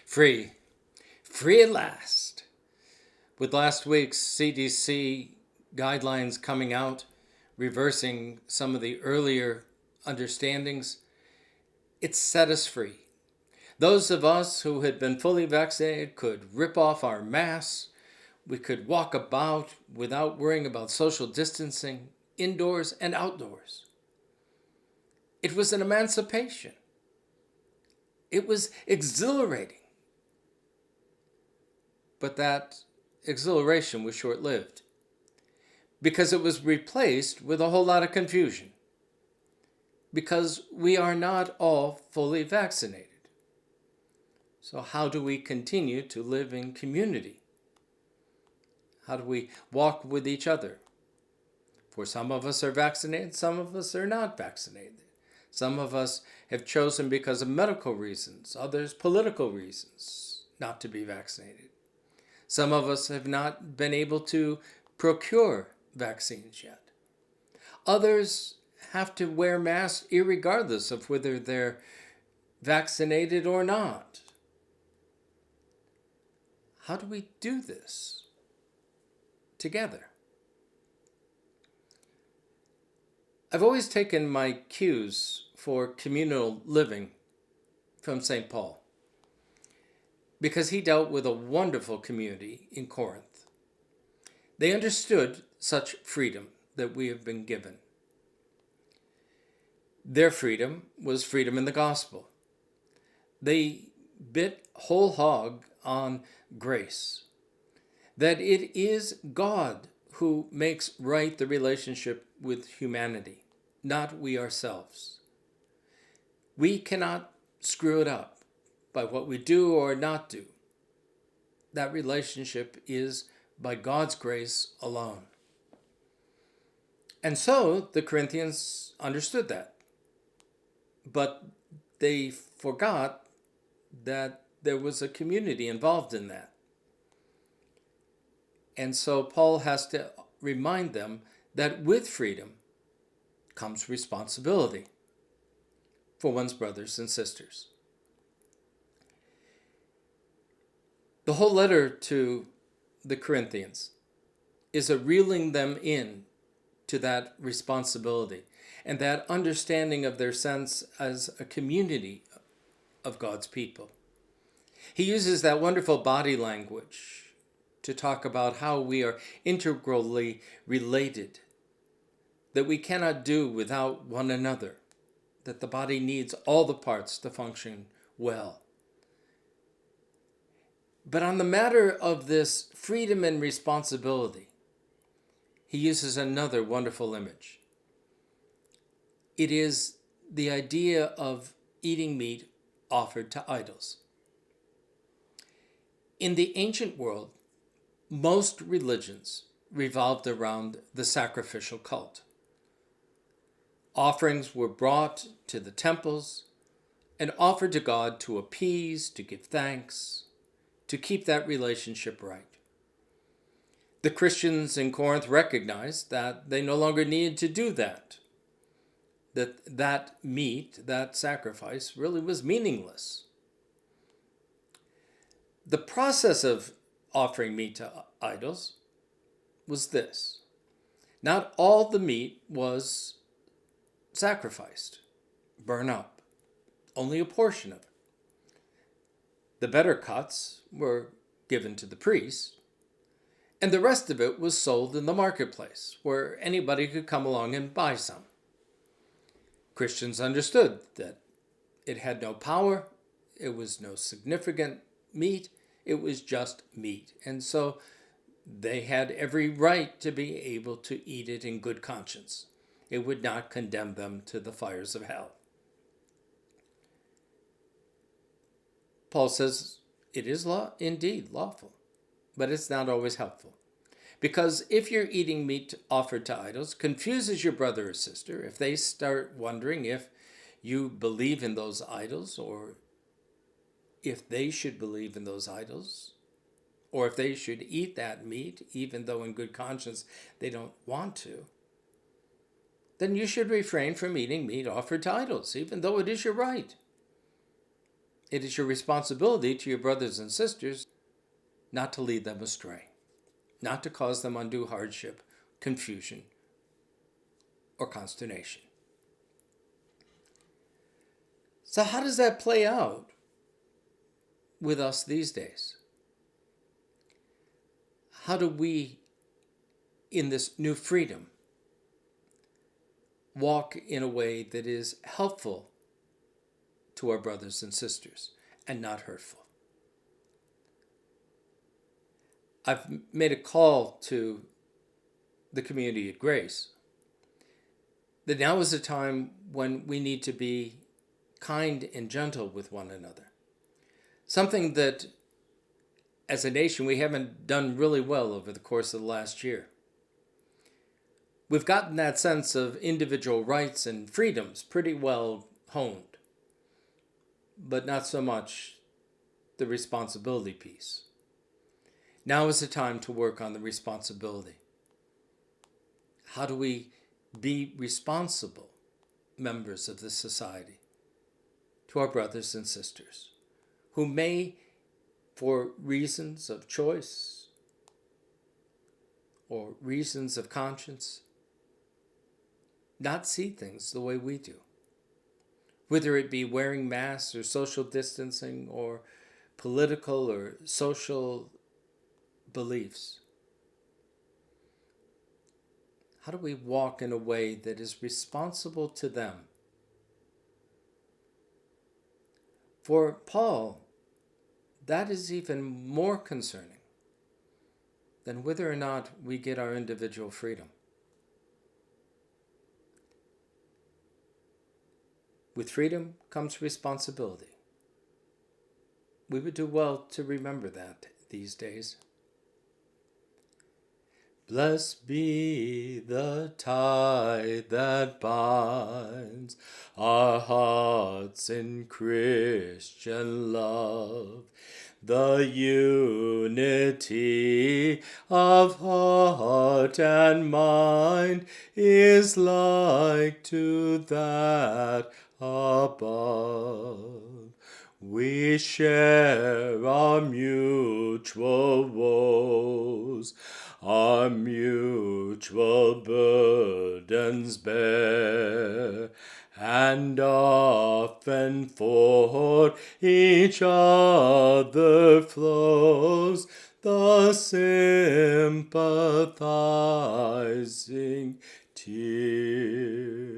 Free. Free at last. With last week's CDC guidelines coming out, reversing some of the earlier understandings, it set us free. Those of us who had been fully vaccinated could rip off our masks. We could walk about without worrying about social distancing, indoors and outdoors. It was an emancipation. It was exhilarating. But that exhilaration was short-lived because it was replaced with a whole lot of confusion because we are not all fully vaccinated. So how do we continue to live in community? How do we walk with each other? For some of us are vaccinated, some of us are not vaccinated. Some of us have chosen because of medical reasons, others political reasons, not to be vaccinated. Some of us have not been able to procure vaccines yet. Others have to wear masks irregardless of whether they're vaccinated or not. How do we do this together? I've always taken my cues for communal living from St. Paul, because he dealt with a wonderful community in Corinth. They understood such freedom that we have been given. Their freedom was freedom in the gospel. They bit whole hog on grace, that it is God who makes right the relationship with humanity, not we ourselves. We cannot screw it up by what we do or not do. That relationship is by God's grace alone. And so the Corinthians understood that. But they forgot that there was a community involved in that. And so Paul has to remind them that with freedom comes responsibility for one's brothers and sisters. The whole letter to the Corinthians is a reeling them in to that responsibility and that understanding of their sense as a community of God's people. He uses that wonderful body language to talk about how we are integrally related, that we cannot do without one another, that the body needs all the parts to function well. But on the matter of this freedom and responsibility, he uses another wonderful image. It is the idea of eating meat offered to idols. In the ancient world, most religions revolved around the sacrificial cult. Offerings were brought to the temples and offered to God to appease, to give thanks, to keep that relationship right. The Christians in Corinth recognized that they no longer needed to do that meat, that sacrifice, really was meaningless. The process of offering meat to idols was this. Not all the meat was sacrificed, burned up, only a portion of it. The better cuts were given to the priests, and the rest of it was sold in the marketplace, where anybody could come along and buy some. Christians understood that it had no power, it was no significant meat, it was just meat. And so they had every right to be able to eat it in good conscience. It would not condemn them to the fires of hell. Paul says it is indeed lawful, but it's not always helpful. Because if you're eating meat offered to idols, confuses your brother or sister, if they start wondering if you believe in those idols, or if they should believe in those idols, or if they should eat that meat, even though in good conscience they don't want to, then you should refrain from eating meat offered to idols, even though it is your right. It is your responsibility to your brothers and sisters not to lead them astray, not to cause them undue hardship, confusion, or consternation. So, how does that play out with us these days? How do we, in this new freedom, walk in a way that is helpful to our brothers and sisters and not hurtful? I've made a call to the community at Grace that now is a time when we need to be kind and gentle with one another. Something that, as a nation, we haven't done really well over the course of the last year. We've gotten that sense of individual rights and freedoms pretty well honed, but not so much the responsibility piece. Now is the time to work on the responsibility. How do we be responsible members of this society to our brothers and sisters who may, for reasons of choice or reasons of conscience, not see things the way we do? Whether it be wearing masks or social distancing or political or social beliefs. How do we walk in a way that is responsible to them? For Paul, that is even more concerning than whether or not we get our individual freedom. With freedom comes responsibility. We would do well to remember that these days. Blessed be the tie that binds our hearts in Christian love, the unity of heart and mind is like to that above. We share our mutual woes, our mutual burdens bear, and often for each other flows the sympathizing tear.